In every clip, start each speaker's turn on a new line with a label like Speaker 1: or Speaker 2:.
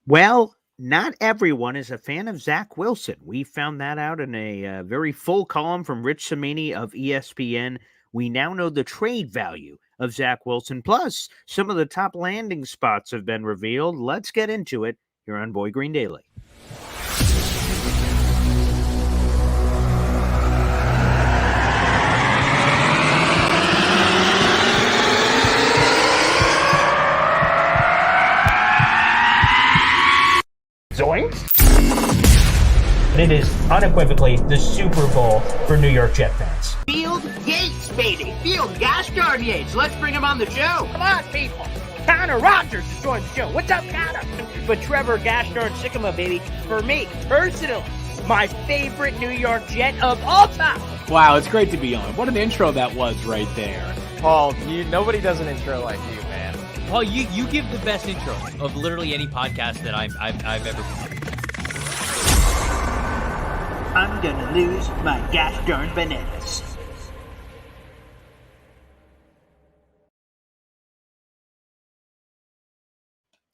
Speaker 1: Well, not everyone is a fan of Zach Wilson. We found that out in a very full column from Rich Cimini of ESPN. We now know the trade value of Zach Wilson. Plus, some of the top landing spots have been revealed. Let's get into it here on Boy Green Daily.
Speaker 2: Zoinks! But it is unequivocally the Super Bowl for New York Jet fans.
Speaker 3: Field Yates, baby. Field gosh darn Yates. Let's bring him on the show.
Speaker 2: Come on, people. Connor Rogers is joining the show. What's up, Connor? But Trevor gosh darn Sycamore, baby, for me, personally, my favorite New York Jet of all time.
Speaker 4: Wow, it's great to be on. What an intro that was right there.
Speaker 5: Paul, nobody does an intro like you, man.
Speaker 6: Paul, you give the best intro of literally any podcast that I've ever been.
Speaker 3: I'm gonna lose my gosh darn bananas.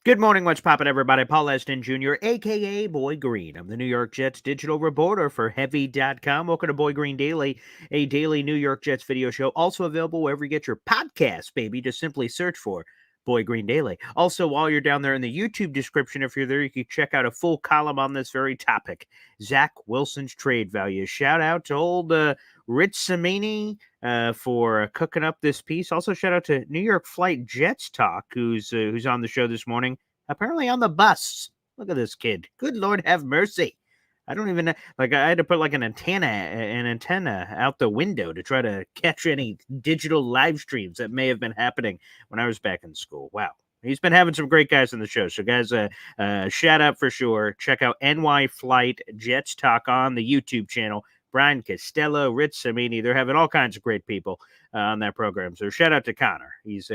Speaker 1: Good morning, what's poppin', everybody? Paul Eston Jr., a.k.a. Boy Green. I'm the New York Jets digital reporter for Heavy.com. Welcome to Boy Green Daily, a daily New York Jets video show, also available wherever you get your podcasts, baby. Just simply search for Boy Green Daily. Also, while you're down there in the YouTube description, if you're there, you can check out a full column on this very topic, Zach Wilson's trade value. Shout out to old Rich Cimini for cooking up this piece. Also, shout out to New York Flight Jets Talk, who's on the show this morning, apparently on the bus. Look at this kid. Good Lord have mercy. I don't even know. Like, I had to put like an antenna out the window to try to catch any digital live streams that may have been happening when I was back in school. Wow. He's been having some great guys on the show. So, guys, shout out for sure. Check out NY Flight Jets Talk on the YouTube channel. Brian Costello, Rich Cimini. They're having all kinds of great people on that program. So, shout out to Connor. He's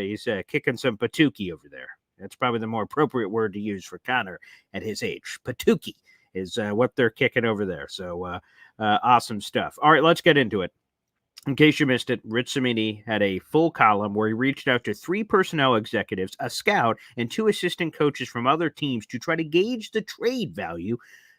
Speaker 1: kicking some patookie over there. That's probably the more appropriate word to use for Connor at his age. Patookie is what they're kicking over there. So awesome stuff. All right, let's get into it. In case you missed it, Rich Cimini had a full column where he reached out to 3 personnel executives, a scout, and 2 assistant coaches from other teams to try to gauge the trade value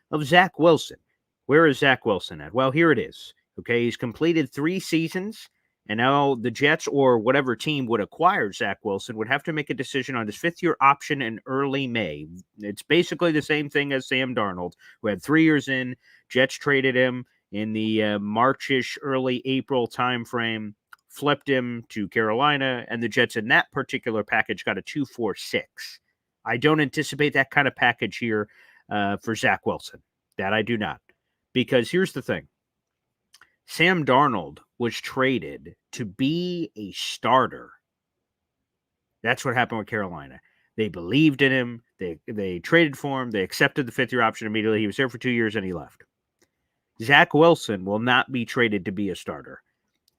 Speaker 1: of Zach Wilson. Where is Zach Wilson at? Well, here it is. Okay, he's completed 3 seasons. And now the Jets or whatever team would acquire Zach Wilson would have to make a decision on his 5th-year option in early May. It's basically the same thing as Sam Darnold, who had 3 years in. Jets traded him in the March-ish, early April timeframe, flipped him to Carolina, and the Jets in that particular package got a 2-4-6. I don't anticipate that kind of package here for Zach Wilson. That I do not. Because here's the thing. Sam Darnold was traded to be a starter. That's what happened with Carolina. They believed in him. They traded for him. They accepted the 5th-year option immediately. He was there for 2 years and he left. Zach Wilson will not be traded to be a starter.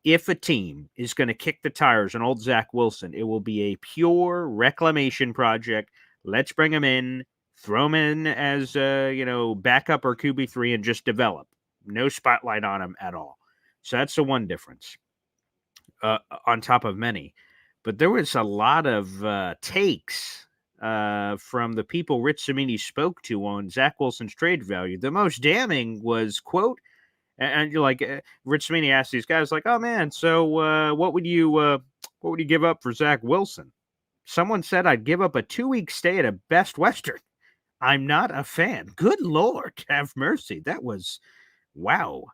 Speaker 1: If a team is going to kick the tires on old Zach Wilson, it will be a pure reclamation project. Let's bring him in, throw him in as backup or QB3 and just develop. No spotlight on him at all. So that's the one difference on top of many. But there was a lot of takes from the people Rich Cimini spoke to on Zach Wilson's trade value. The most damning was, quote, and you're like, Rich Cimini asked these guys, like, oh, man, so what would you give up for Zach Wilson? Someone said I'd give up a 2-week stay at a Best Western. I'm not a fan. Good Lord, have mercy. That was, wow.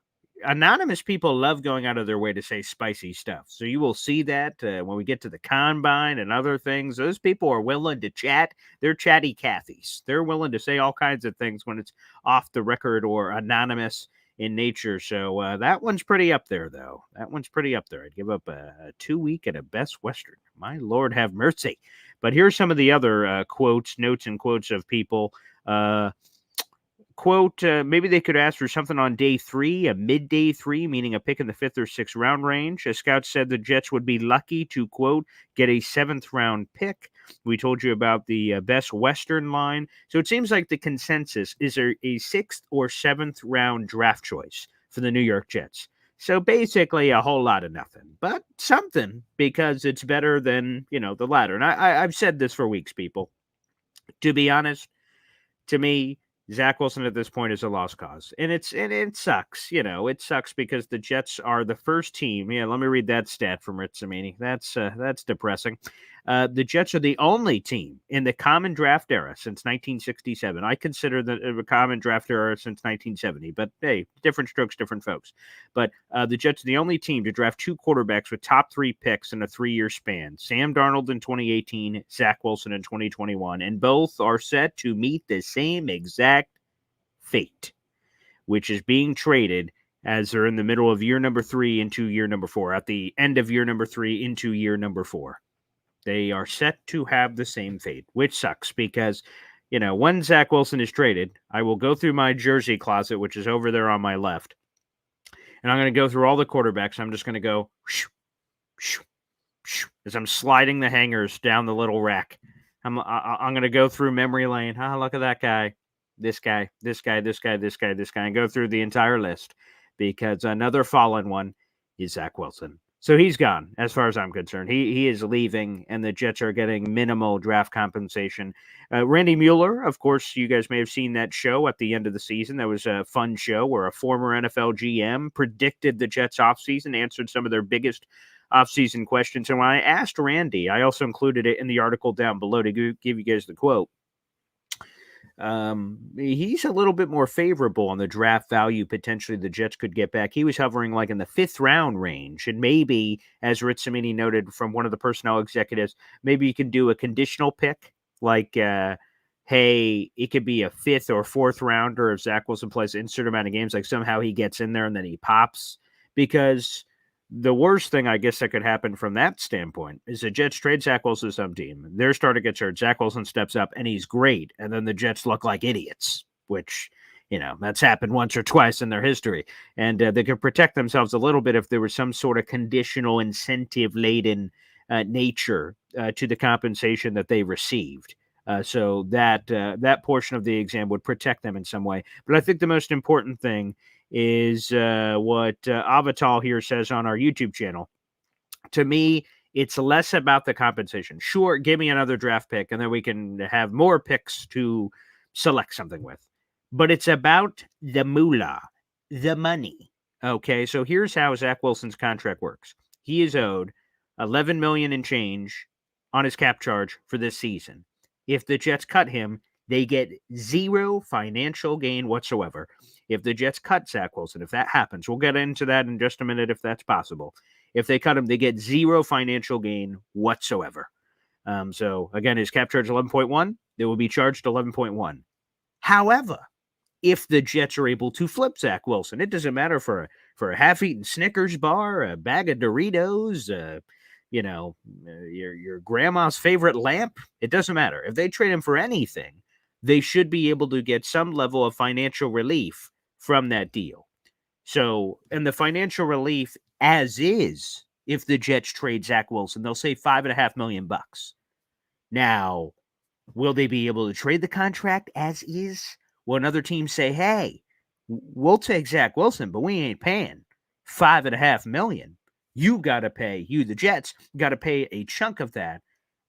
Speaker 1: Anonymous people love going out of their way to say spicy stuff. So you will see that when we get to the combine and other things. Those people are willing to chat. They're chatty Cathys. They're willing to say all kinds of things when it's off the record or anonymous in nature. So that one's pretty up there, though. That one's pretty up there. I'd give up a 2-week at a Best Western. My Lord have mercy. But here's some of the other notes and quotes of people. Quote, maybe they could ask for something on day 3, a midday 3, meaning a pick in the 5th or 6th round range. A scout said the Jets would be lucky to, quote, get a 7th round pick. We told you about the Best Western line. So it seems like the consensus is a 6th or 7th round draft choice for the New York Jets. So basically a whole lot of nothing, but something, because it's better than, the latter. And I've said this for weeks, people. To be honest, to me, Zach Wilson at this point is a lost cause, and it sucks. It sucks because the Jets are the first team. Yeah, let me read that stat from Rich Cimini. That's depressing. The Jets are the only team in the common draft era since 1967. I consider the common draft era since 1970, but hey, different strokes, different folks. But the Jets are the only team to draft 2 quarterbacks with top 3 picks in a 3-year span. Sam Darnold in 2018, Zach Wilson in 2021, and both are set to meet the same exact fate, which is being traded as they're in the middle of year number 3 into year number 4, at the end of year number 3 into year number 4. They are set to have the same fate, which sucks because, when Zach Wilson is traded, I will go through my jersey closet, which is over there on my left, and I'm going to go through all the quarterbacks. I'm just going to go shoo, shoo, shoo, as I'm sliding the hangers down the little rack. I'm going to go through memory lane. Look at that guy. This guy, this guy, this guy, this guy, this guy, and go through the entire list because another fallen one is Zach Wilson. So he's gone, as far as I'm concerned. He is leaving, and the Jets are getting minimal draft compensation. Randy Mueller, of course, you guys may have seen that show at the end of the season. That was a fun show where a former NFL GM predicted the Jets offseason, answered some of their biggest offseason questions. And when I asked Randy, I also included it in the article down below to give you guys the quote. He's a little bit more favorable on the draft value potentially the Jets could get back. He was hovering like in the 5th round range, and maybe, as Rich Cimini noted from one of the personnel executives, maybe you can do a conditional pick, like, hey, it could be a 5th or 4th rounder if Zach Wilson plays an insert amount of games, like somehow he gets in there and then he pops, because the worst thing I guess that could happen from that standpoint is the Jets trade Zach Wilson to some team. Their starter gets hurt. Zach Wilson steps up and he's great. And then the Jets look like idiots, which, that's happened once or twice in their history. And they could protect themselves a little bit if there was some sort of conditional incentive laden nature to the compensation that they received. So that portion of the exam would protect them in some way. But I think the most important thing is what Avatal here says on our YouTube channel. To me, it's less about the compensation. Sure, give me another draft pick, and then we can have more picks to select something with. But it's about the moolah, the money. Okay, so here's how Zach Wilson's contract works. He is owed $11 million in change on his cap charge for this season. If the Jets cut him, they get zero financial gain whatsoever. If the Jets cut Zach Wilson, if that happens, we'll get into that in just a minute if that's possible. If they cut him, they get zero financial gain whatsoever. So, again, his cap charge 11.1, they will be charged 11.1. However, if the Jets are able to flip Zach Wilson, it doesn't matter for a half-eaten Snickers bar, a bag of Doritos, your grandma's favorite lamp, it doesn't matter. If they trade him for anything, they should be able to get some level of financial relief from that deal. So, and the financial relief as is, if the Jets trade Zach Wilson, they'll save $5.5 million. Now, will they be able to trade the contract as is? Will another team say, hey, we'll take Zach Wilson, but we ain't paying $5.5 million. You got to pay, the Jets, got to pay a chunk of that,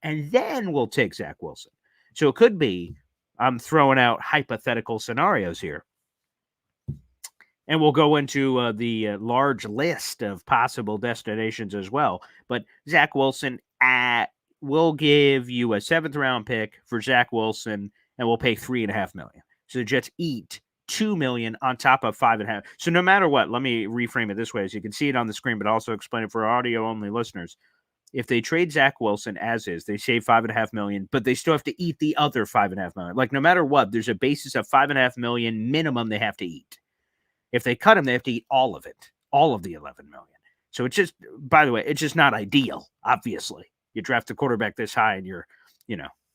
Speaker 1: and then we'll take Zach Wilson. So it could be, I'm throwing out hypothetical scenarios here. And we'll go into the large list of possible destinations as well. But Zach Wilson, we'll give you a 7th round pick for Zach Wilson, and we'll pay $3.5 million. So the Jets eat $2 million on top of $5.5. So no matter what, let me reframe it this way, as you can see it on the screen, but also explain it for audio only listeners. If they trade Zach Wilson as is, they save $5.5 million, but they still have to eat the other $5.5 million. Like, no matter what, there's a basis of $5.5 million minimum they have to eat. If they cut him, they have to eat all of it, all of the $11 million. So it's just, by the way, it's just not ideal. Obviously, you draft a quarterback this high, and you're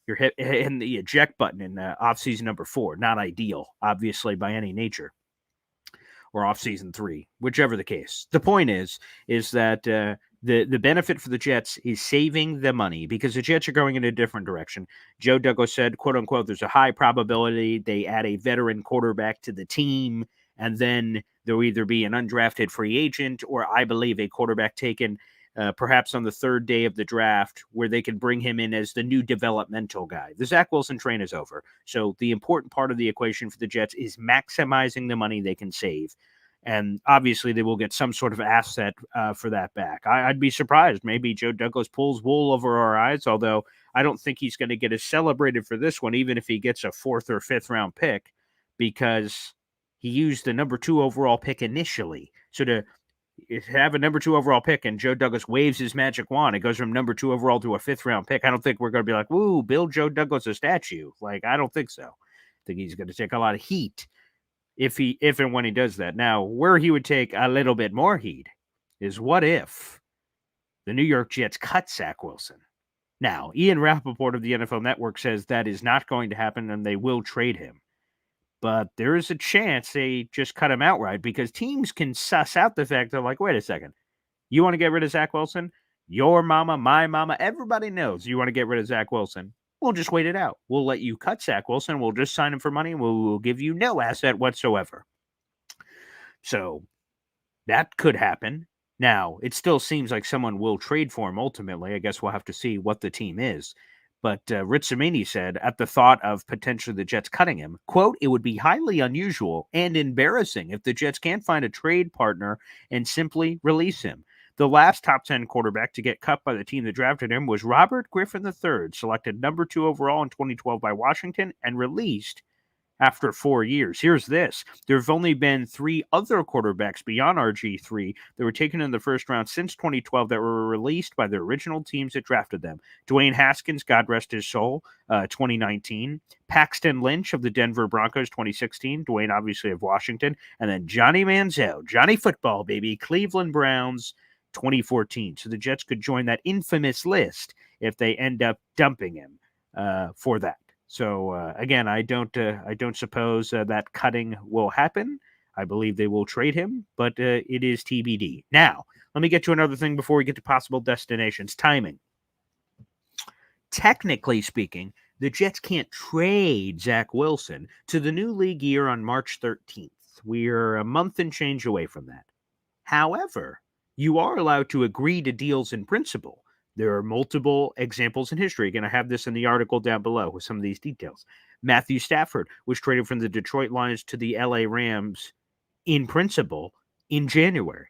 Speaker 1: hitting the eject button in offseason number 4. Not ideal, obviously, by any nature, or offseason 3, whichever the case. The point is that the benefit for the Jets is saving the money, because the Jets are going in a different direction. Joe Douglas said, quote unquote, there's a high probability they add a veteran quarterback to the team, and then there'll either be an undrafted free agent or, I believe, a quarterback taken perhaps on the third day of the draft, where they can bring him in as the new developmental guy. The Zach Wilson train is over. So the important part of the equation for the Jets is maximizing the money they can save. And obviously, they will get some sort of asset for that back. I'd be surprised. Maybe Joe Douglas pulls wool over our eyes, although I don't think he's going to get as celebrated for this one, even if he gets a 4th or 5th round pick, because he used the number 2 overall pick initially. So to have a number 2 overall pick and Joe Douglas waves his magic wand, it goes from number 2 overall to a 5th round pick. I don't think we're going to be like, woo, build Joe Douglas a statue. Like, I don't think so. I think he's going to take a lot of heat if and when he does that. Now, where he would take a little bit more heat is what if the New York Jets cut Zach Wilson? Now, Ian Rappaport of the NFL Network says that is not going to happen and they will trade him. But there is a chance they just cut him outright, because teams can suss out the fact they're like, wait a second, you want to get rid of Zach Wilson? Your mama, my mama, everybody knows you want to get rid of Zach Wilson. We'll just wait it out. We'll let you cut Zach Wilson. We'll just sign him for money. We'll give you no asset whatsoever. So that could happen. Now, it still seems like someone will trade for him ultimately. I guess we'll have to see what the team is. But Rich Cimini said, at the thought of potentially the Jets cutting him, quote, it would be highly unusual and embarrassing if the Jets can't find a trade partner and simply release him. The last top 10 quarterback to get cut by the team that drafted him was Robert Griffin III, selected number 2 overall in 2012 by Washington and released after 4 years. Here's this. There have only been 3 other quarterbacks beyond RG3 that were taken in the first round since 2012 that were released by the original teams that drafted them. Dwayne Haskins, God rest his soul, 2019. Paxton Lynch of the Denver Broncos, 2016. Dwayne, obviously, of Washington. And then Johnny Manziel, Johnny Football, baby, Cleveland Browns, 2014. So the Jets could join that infamous list if they end up dumping him for that. So again, I don't suppose that cutting will happen. I believe they will trade him, but it is TBD. Now, let me get to another thing before we get to possible destinations. Timing. Technically speaking, the Jets can't trade Zach Wilson to the new league year on March 13th. We're a month and change away from that. However, you are allowed to agree to deals in principle. There are multiple examples in history. Again, I have this in the article down below with some of these details. Matthew Stafford was traded from the Detroit Lions to the LA Rams in principle in January.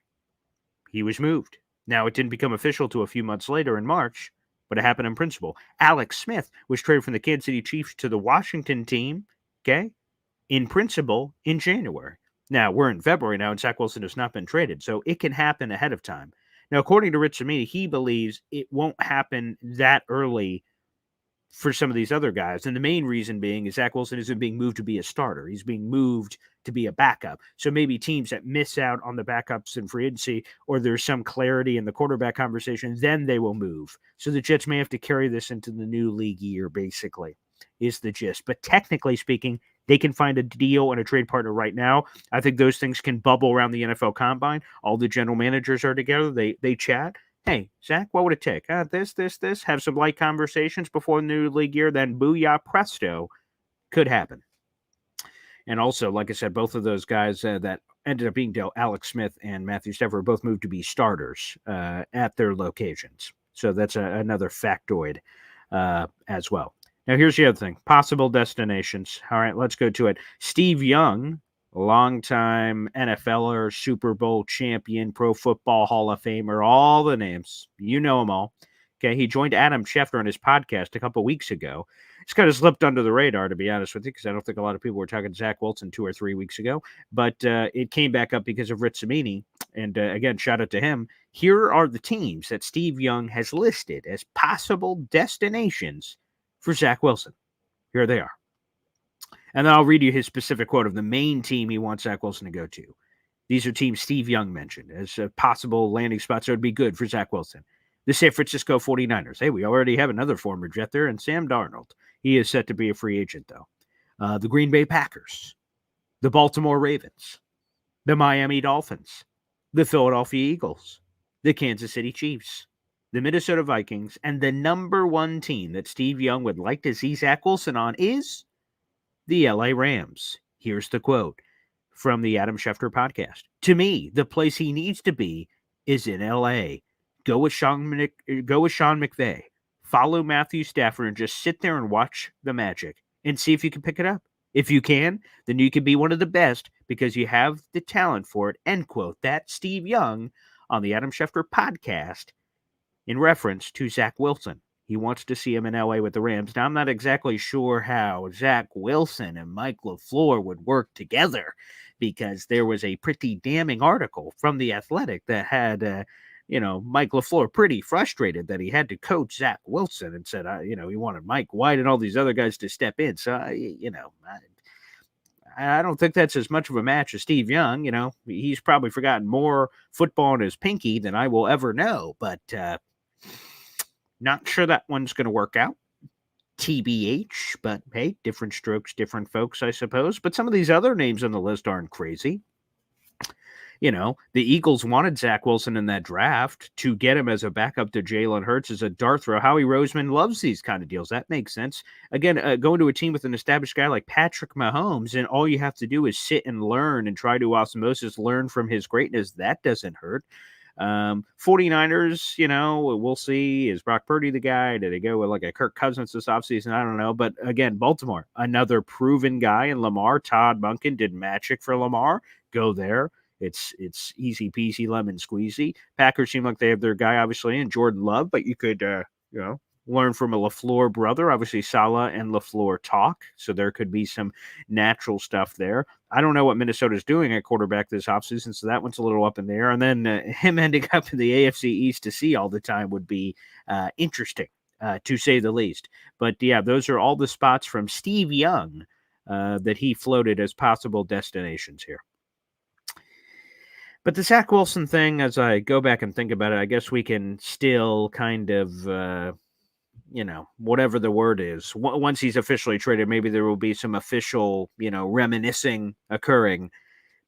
Speaker 1: He was moved. Now, it didn't become official till a few months later in March, but it happened in principle. Alex Smith was traded from the Kansas City Chiefs to the Washington team, okay, in principle in January. Now, we're in February now, and Zach Wilson has not been traded, so it can happen ahead of time. Now, according to Rich Cimini, he believes it won't happen that early for some of these other guys. And the main reason being is Zach Wilson isn't being moved to be a starter. He's being moved to be a backup. So maybe teams that miss out on the backups in free agency, or there's some clarity in the quarterback conversation, then they will move. So the Jets may have to carry this into the new league year, basically, is the gist. But technically speaking, they can find a deal and a trade partner right now. I think those things can bubble around the NFL Combine. All the general managers are together. They chat. Hey, Zach, what would it take? This. Have some light conversations before the new league year. Then booyah, presto, could happen. And also, like I said, both of those guys that ended up being dealt, Alex Smith and Matthew Stafford, both moved to be starters at their locations. So that's another factoid as well. Now, here's the other thing. Possible destinations. All right, let's go to it. Steve Young, longtime NFLer, Super Bowl champion, Pro Football Hall of Famer, all the names. You know them all. Okay, he joined Adam Schefter on his podcast a couple weeks ago. It's kind of slipped under the radar, to be honest with you, because I don't think a lot of people were talking Zach Wilson 2 or 3 weeks ago. But it came back up because of Rich Cimini. And again, shout out to him. Here are the teams that Steve Young has listed as possible destinations for Zach Wilson. Here they are. And then I'll read you his specific quote of the main team he wants Zach Wilson to go to. These are teams Steve Young mentioned as possible landing spots that would be good for Zach Wilson. The San Francisco 49ers. Hey, we already have another former Jet there, and Sam Darnold. He is set to be a free agent, though. The Green Bay Packers. The Baltimore Ravens. The Miami Dolphins. The Philadelphia Eagles. The Kansas City Chiefs. The Minnesota Vikings, and the number one team that Steve Young would like to see Zach Wilson on is the LA Rams. Here's the quote from the Adam Schefter podcast. To me, the place he needs to be is in LA. Go with Sean McVay. Follow Matthew Stafford and just sit there and watch the magic and see if you can pick it up. If you can, then you can be one of the best because you have the talent for it. End quote. That's Steve Young on the Adam Schefter podcast in reference to Zach Wilson. He wants to see him in LA with the Rams. Now, I'm not exactly sure how Zach Wilson and Mike LaFleur would work together because there was a pretty damning article from The Athletic that had, Mike LaFleur pretty frustrated that he had to coach Zach Wilson and said, he wanted Mike White and all these other guys to step in. So, I don't think that's as much of a match as Steve Young. He's probably forgotten more football in his pinky than I will ever know, but not sure that one's going to work out. TBH, but hey, different strokes, different folks, I suppose. But some of these other names on the list aren't crazy. The Eagles wanted Zach Wilson in that draft to get him as a backup to Jalen Hurts as a dart throw. Howie Roseman loves these kind of deals. That makes sense. Again, going to a team with an established guy like Patrick Mahomes, and all you have to do is sit and learn and try to osmosis learn from his greatness. That doesn't hurt. 49ers, we'll see. Is Brock Purdy the guy? Did they go with like a Kirk Cousins this offseason? I don't know. But again, Baltimore, another proven guy in Lamar. Todd Monken did magic for Lamar. Go there. It's easy peasy lemon squeezy. Packers seem like they have their guy, obviously, in Jordan Love, but you could, learn from a LaFleur brother. Obviously, Saleh and LaFleur talk, so there could be some natural stuff there. I don't know what Minnesota's doing at quarterback this offseason, so that one's a little up in the air. And then him ending up in the AFC East to see all the time would be interesting, to say the least. But, yeah, those are all the spots from Steve Young that he floated as possible destinations here. But the Zach Wilson thing, as I go back and think about it, I guess we can still kind of, whatever the word is, once he's officially traded, maybe there will be some official, reminiscing occurring.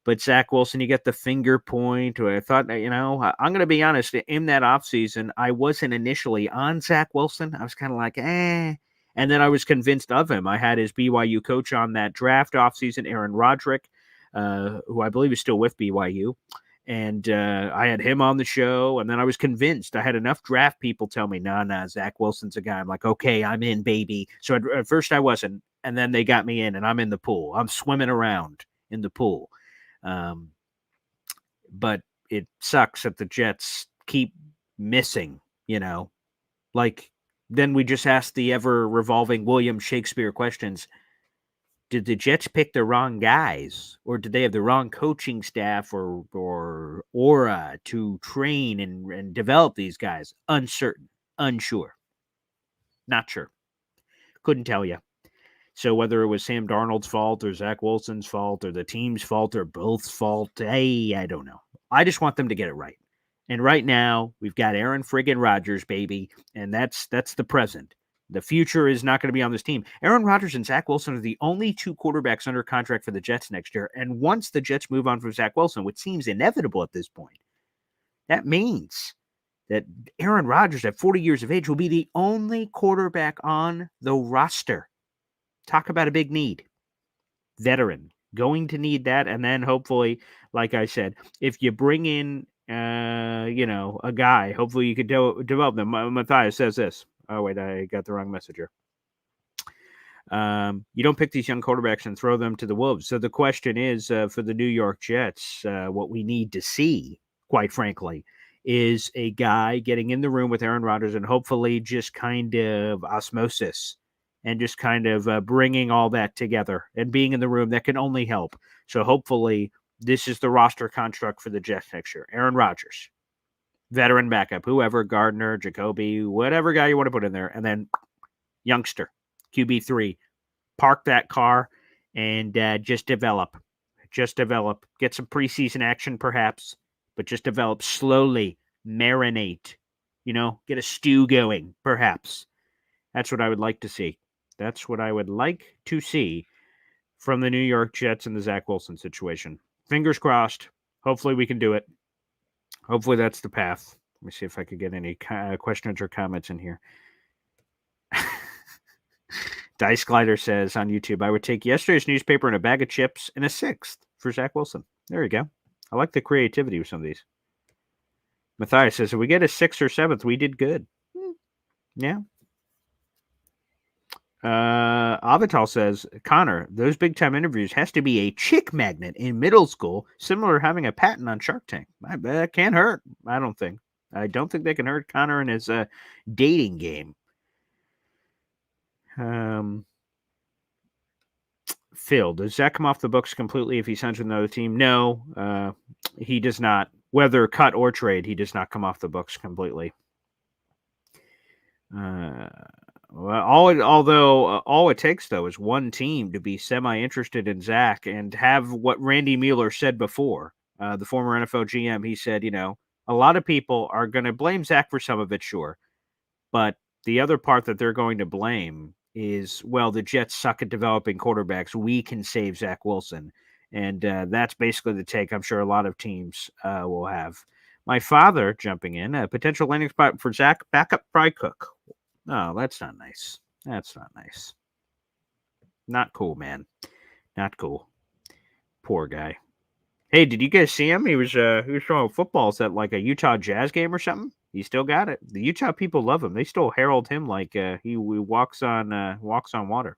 Speaker 1: But Zach Wilson, you get the finger point. I thought, I'm going to be honest, in that offseason, I wasn't initially on Zach Wilson. I was kind of like, eh. And then I was convinced of him. I had his BYU coach on that draft offseason, Aaron Roderick, who I believe is still with BYU. And I had him on the show, and then I was convinced. I had enough draft people tell me, nah, Zach Wilson's a guy. I'm like, okay, I'm in, baby. So at first I wasn't, and then they got me in, and I'm in the pool. I'm swimming around in the pool. But it sucks that the Jets keep missing, Like, then we just ask the ever-revolving William Shakespeare questions. Did the Jets pick the wrong guys, or did they have the wrong coaching staff or aura to train and develop these guys? Uncertain, unsure, not sure. Couldn't tell you. So whether it was Sam Darnold's fault or Zach Wilson's fault or the team's fault or both's fault, hey, I don't know. I just want them to get it right. And right now, we've got Aaron friggin' Rodgers, baby, and that's the present. The future is not going to be on this team. Aaron Rodgers and Zach Wilson are the only two quarterbacks under contract for the Jets next year. And once the Jets move on from Zach Wilson, which seems inevitable at this point, that means that Aaron Rodgers at 40 years of age will be the only quarterback on the roster. Talk about a big need. Veteran. Going to need that. And then hopefully, like I said, if you bring in, a guy, hopefully you could develop them. Matthias says this. Oh, wait, I got the wrong message here. You don't pick these young quarterbacks and throw them to the wolves. So the question is for the New York Jets, what we need to see, quite frankly, is a guy getting in the room with Aaron Rodgers and hopefully just kind of osmosis and just kind of bringing all that together and being in the room. That can only help. So hopefully this is the roster construct for the Jets next year. Aaron Rodgers. Veteran backup, whoever, Gardner, Jacoby, whatever guy you want to put in there. And then youngster, QB3. Park that car and just develop. Just develop. Get some preseason action perhaps, but just develop slowly. Marinate. Get a stew going perhaps. That's what I would like to see. That's what I would like to see from the New York Jets in the Zach Wilson situation. Fingers crossed. Hopefully we can do it. Hopefully that's the path. Let me see if I could get any questions or comments in here. Dice Glider says on YouTube, I would take yesterday's newspaper and a bag of chips and a sixth for Zach Wilson. There you go. I like the creativity with some of these. Matthias says, if we get a 6th or 7th, we did good. Yeah. Avital says, Connor, those big time interviews has to be a chick magnet in middle school, similar to having a patent on Shark Tank. That can't hurt. I don't think they can hurt Connor in his dating game. Phil, does Zach come off the books completely if he signs with another team? No, he does not. Whether cut or trade, he does not come off the books completely. Well, all it takes though is one team to be semi-interested in Zach and have what Randy Mueller said before, the former NFL GM. He said, a lot of people are going to blame Zach for some of it, sure, but the other part that they're going to blame is, well, the Jets suck at developing quarterbacks. We can save Zach Wilson, and that's basically the take I'm sure a lot of teams will have. My father jumping in, a potential landing spot for Zach, backup Fry Cook. Oh, that's not nice. That's not nice. Not cool, man. Not cool. Poor guy. Hey, did you guys see him? He was throwing footballs at like a Utah Jazz game or something. He still got it. The Utah people love him. They still herald him like he walks on water.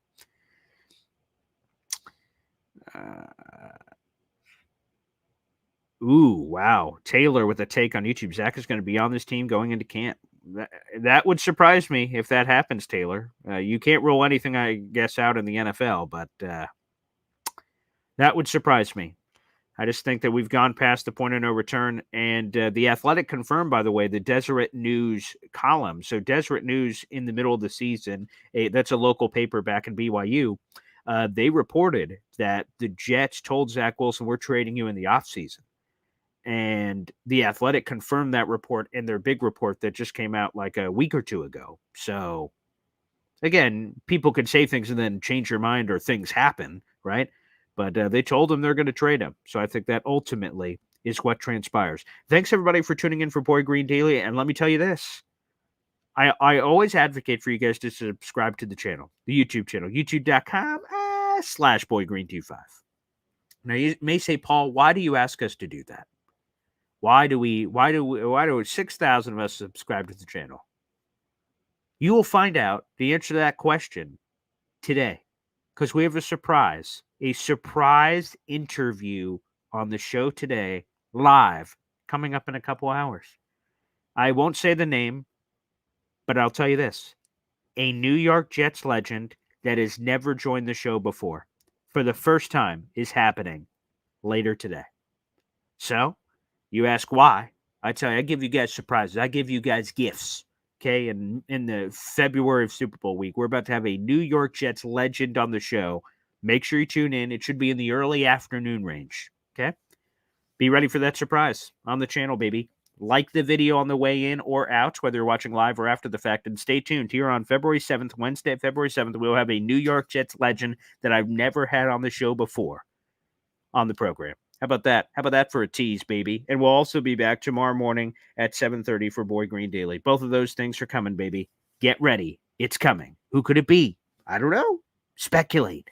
Speaker 1: Ooh, wow. Taylor with a take on YouTube. Zach is going to be on this team going into camp. That would surprise me if that happens, Taylor. You can't rule anything, I guess, out in the NFL, but that would surprise me. I just think that we've gone past the point of no return. And the Athletic confirmed, by the way, the Deseret News column. So Deseret News in the middle of the season, that's a local paper back in BYU. They reported that the Jets told Zach Wilson, we're trading you in the offseason. And the Athletic confirmed that report in their big report that just came out like a week or two ago. So, again, people could say things and then change your mind or things happen, right? But they told him they're going to trade him. So I think that ultimately is what transpires. Thanks, everybody, for tuning in for Boy Green Daily. And let me tell you this. I always advocate for you guys to subscribe to the channel, the YouTube channel, youtube.com/BoyGreen25. Now, you may say, Paul, why do you ask us to do that? Why do 6,000 of us subscribe to the channel? You will find out the answer to that question today, because we have a surprise interview on the show today, live, coming up in a couple hours. I won't say the name, but I'll tell you this. A New York Jets legend that has never joined the show before, for the first time, is happening later today. So, you ask why? I tell you, I give you guys surprises. I give you guys gifts. Okay, and in the February of Super Bowl week, we're about to have a New York Jets legend on the show. Make sure you tune in. It should be in the early afternoon range. Okay, be ready for that surprise on the channel, baby. Like the video on the way in or out, whether you're watching live or after the fact, and stay tuned. Here on February 7th, Wednesday, February 7th, we'll have a New York Jets legend that I've never had on the show before on the program. How about that? How about that for a tease, baby? And we'll also be back tomorrow morning at 7:30 for Boy Green Daily. Both of those things are coming, baby. Get ready. It's coming. Who could it be? I don't know. Speculate.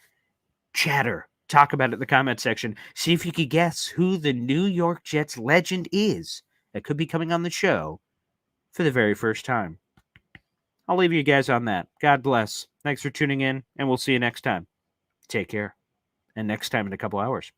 Speaker 1: Chatter. Talk about it in the comment section. See if you could guess who the New York Jets legend is that could be coming on the show for the very first time. I'll leave you guys on that. God bless. Thanks for tuning in, and we'll see you next time. Take care. And next time in a couple hours.